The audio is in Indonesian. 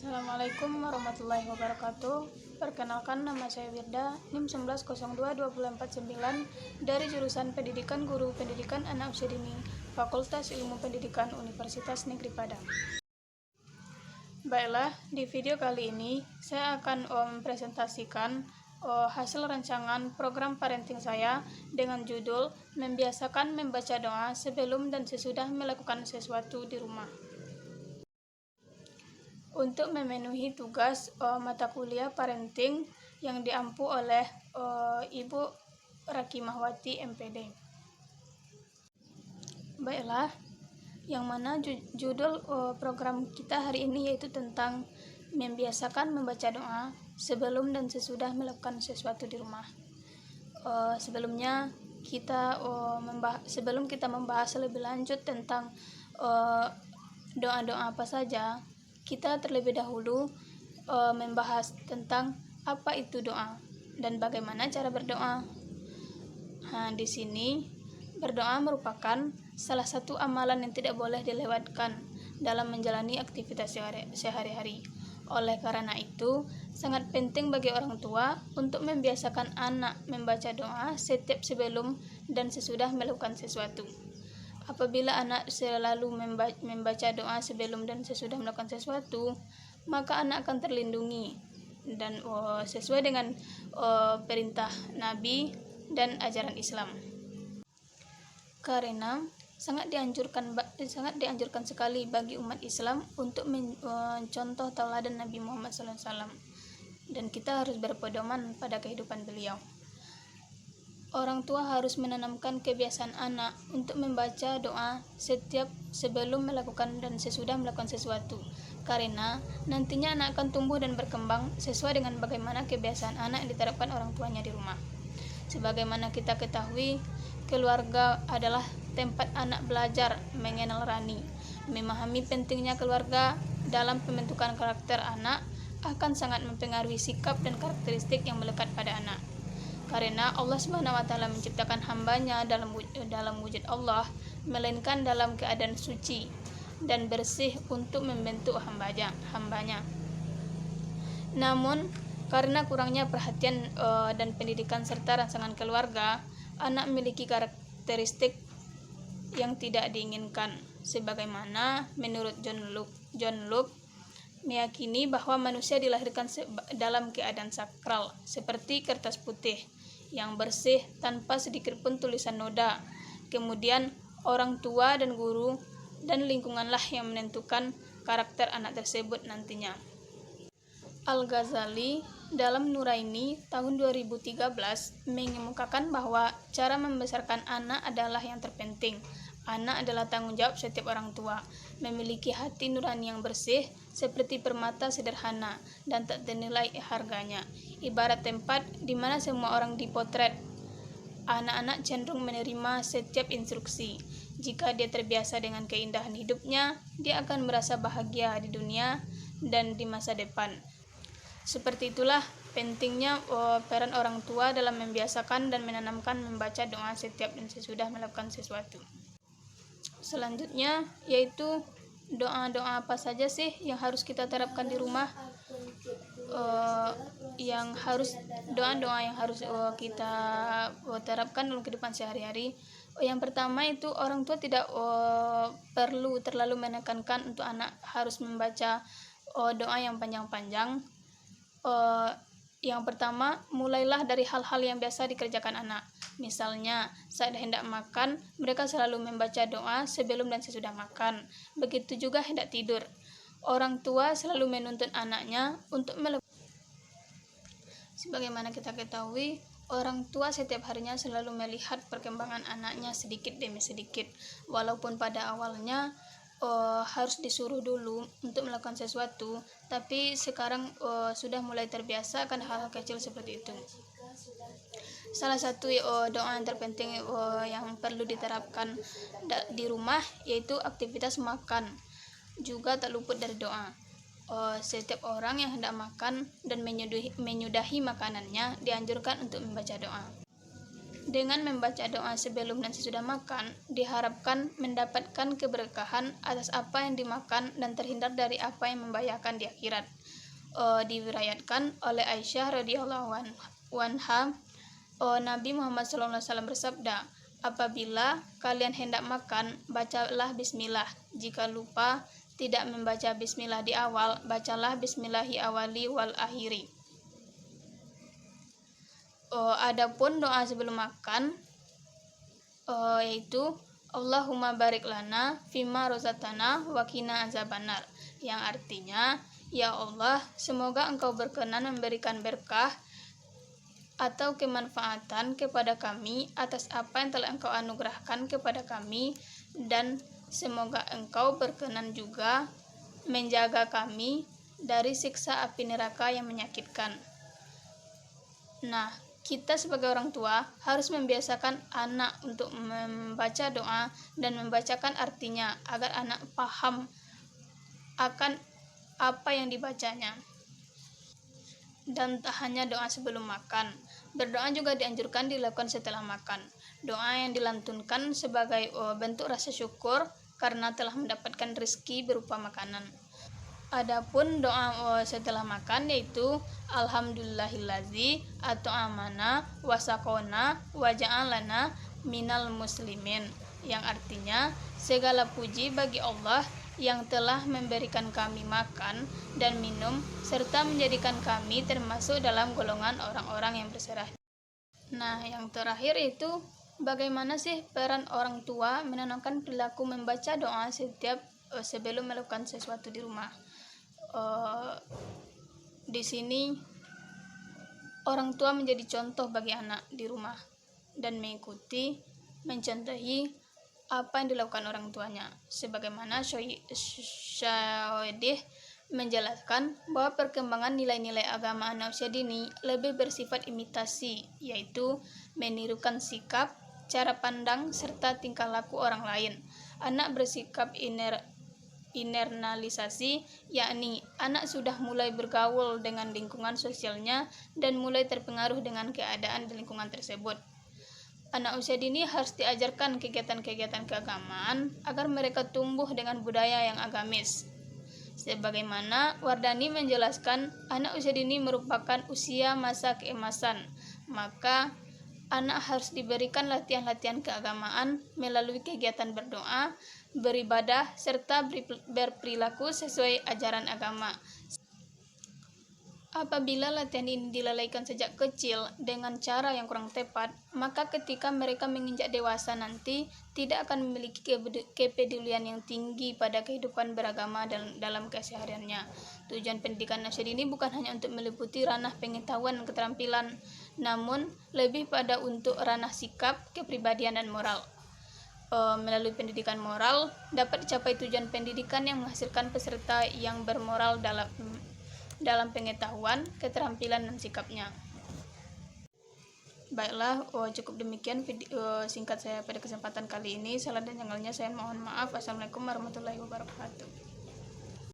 Assalamualaikum warahmatullahi wabarakatuh. Perkenalkan, nama saya Wirda, NIM 1902249 dari jurusan Pendidikan Guru Pendidikan Anak Usia Dini, Fakultas Ilmu Pendidikan Universitas Negeri Padang. Baiklah, di video kali ini saya akan mempresentasikan hasil rancangan program parenting saya dengan judul Membiasakan Membaca Doa Sebelum dan Sesudah Melakukan Sesuatu di Rumah. Untuk memenuhi tugas mata kuliah parenting yang diampu oleh Ibu Rakimahwati MPD. Baiklah, yang mana judul program kita hari ini yaitu tentang membiasakan membaca doa sebelum dan sesudah melakukan sesuatu di rumah. Sebelumnya sebelum kita membahas lebih lanjut tentang doa-doa apa saja, kita terlebih dahulu membahas tentang apa itu doa dan bagaimana cara berdoa. Di sini berdoa merupakan salah satu amalan yang tidak boleh dilewatkan dalam menjalani aktivitas sehari-hari. Oleh karena itu, sangat penting bagi orang tua untuk membiasakan anak membaca doa setiap sebelum dan sesudah melakukan sesuatu. Apabila anak selalu membaca doa sebelum dan sesudah melakukan sesuatu, maka anak akan terlindungi dan sesuai dengan perintah Nabi dan ajaran Islam. Karena sangat dianjurkan sekali bagi umat Islam untuk mencontoh tauladan Nabi Muhammad SAW, dan kita harus berpedoman pada kehidupan beliau. Orang tua harus menanamkan kebiasaan anak untuk membaca doa setiap sebelum melakukan dan sesudah melakukan sesuatu, karena nantinya anak akan tumbuh dan berkembang sesuai dengan bagaimana kebiasaan anak yang diterapkan orang tuanya di rumah. Sebagaimana kita ketahui, keluarga adalah tempat anak belajar mengenal Rani. Memahami pentingnya keluarga dalam pembentukan karakter anak akan sangat mempengaruhi sikap dan karakteristik yang melekat pada anak. Karena Allah SWT menciptakan hambanya dalam wujud Allah, melainkan dalam keadaan suci dan bersih untuk membentuk hambanya. Namun, karena kurangnya perhatian dan pendidikan serta rangsangan keluarga, anak memiliki karakteristik yang tidak diinginkan. Sebagaimana menurut John Locke meyakini bahwa manusia dilahirkan dalam keadaan sakral, seperti kertas putih yang bersih tanpa sedikit pun tulisan noda. Kemudian orang tua dan guru dan lingkunganlah yang menentukan karakter anak tersebut nantinya. Al-Ghazali dalam Nuraini tahun 2013 mengemukakan bahwa cara membesarkan anak adalah yang terpenting. Anak adalah tanggung jawab setiap orang tua. Memiliki hati nurani yang bersih seperti permata sederhana dan tak ternilai harganya. Ibarat tempat di mana semua orang dipotret. Anak-anak cenderung menerima setiap instruksi. Jika dia terbiasa dengan keindahan hidupnya, dia akan merasa bahagia di dunia dan di masa depan. Seperti itulah pentingnya peran orang tua dalam membiasakan dan menanamkan membaca doa setiap dan sesudah melakukan sesuatu. Selanjutnya yaitu doa-doa apa saja sih yang harus kita terapkan di rumah, doa-doa yang harus kita terapkan dalam kehidupan sehari-hari. Yang pertama itu orang tua tidak perlu terlalu menekankan untuk anak harus membaca doa yang panjang-panjang. Yang pertama, mulailah dari hal-hal yang biasa dikerjakan anak. Misalnya, saat hendak makan, mereka selalu membaca doa sebelum dan sesudah makan. Begitu juga hendak tidur. Orang tua selalu menuntut anaknya untuk melakukan. Sebagaimana kita ketahui, orang tua setiap harinya selalu melihat perkembangan anaknya sedikit demi sedikit. Walaupun pada awalnya harus disuruh dulu untuk melakukan sesuatu, tapi sekarang sudah mulai terbiasa akan hal-hal kecil seperti itu. Salah satu doa yang terpenting yang perlu diterapkan di rumah yaitu aktivitas makan, juga tak luput dari doa. Setiap orang yang hendak makan dan menyudahi makanannya dianjurkan untuk membaca doa. Dengan membaca doa sebelum dan sesudah makan, diharapkan mendapatkan keberkahan atas apa yang dimakan dan terhindar dari apa yang membahayakan di akhirat. Diriwayatkan oleh Aisyah radhiyallahu anha, Nabi Muhammad SAW bersabda, apabila kalian hendak makan, bacalah bismillah. Jika lupa tidak membaca bismillah di awal, bacalah bismillahi awali wal akhiri. Adapun doa sebelum makan yaitu Allahumma barik lana fima rozatana wa qina azabannar, yang artinya, ya Allah, semoga Engkau berkenan memberikan berkah atau kemanfaatan kepada kami atas apa yang telah Engkau anugerahkan kepada kami, dan semoga Engkau berkenan juga menjaga kami dari siksa api neraka yang menyakitkan. Nah, kita sebagai orang tua harus membiasakan anak untuk membaca doa dan membacakan artinya agar anak paham akan apa yang dibacanya. Dan tak hanya doa sebelum makan, berdoa juga dianjurkan dilakukan setelah makan. Doa yang dilantunkan sebagai bentuk rasa syukur karena telah mendapatkan rezeki berupa makanan. Adapun doa setelah makan yaitu alhamdulillahillazi at'amana wa saqona wa ja'alana minal muslimin, yang artinya segala puji bagi Allah yang telah memberikan kami makan dan minum serta menjadikan kami termasuk dalam golongan orang-orang yang berserah. Nah, yang terakhir itu bagaimana sih peran orang tua menanamkan perilaku membaca doa setiap sebelum melakukan sesuatu di rumah. Di sini orang tua menjadi contoh bagi anak di rumah dan mengikuti, mencontohi apa yang dilakukan orang tuanya. Sebagaimana Syahidih menjelaskan bahwa perkembangan nilai-nilai agama anak usia dini lebih bersifat imitasi, yaitu menirukan sikap, cara pandang, serta tingkah laku orang lain. Anak bersikap internalisasi, yakni anak sudah mulai bergaul dengan lingkungan sosialnya dan mulai terpengaruh dengan keadaan di lingkungan tersebut. Anak usia dini harus diajarkan kegiatan-kegiatan keagamaan agar mereka tumbuh dengan budaya yang agamis. Sebagaimana Wardani menjelaskan, anak usia dini merupakan usia masa keemasan, maka anak harus diberikan latihan-latihan keagamaan melalui kegiatan berdoa, beribadah, serta berperilaku sesuai ajaran agama. Apabila latihan ini dilalaikan sejak kecil dengan cara yang kurang tepat, maka ketika mereka menginjak dewasa nanti tidak akan memiliki kepedulian yang tinggi pada kehidupan beragama dalam kesehariannya. Tujuan pendidikan usia dini bukan hanya untuk meliputi ranah pengetahuan dan keterampilan, namun lebih pada untuk ranah sikap, kepribadian, dan moral. Melalui pendidikan moral dapat dicapai tujuan pendidikan yang menghasilkan peserta yang bermoral dalam pengetahuan, keterampilan, dan sikapnya. Baiklah, cukup demikian video singkat saya pada kesempatan kali ini. Salah dan janggalnya saya mohon maaf. Assalamualaikum warahmatullahi wabarakatuh.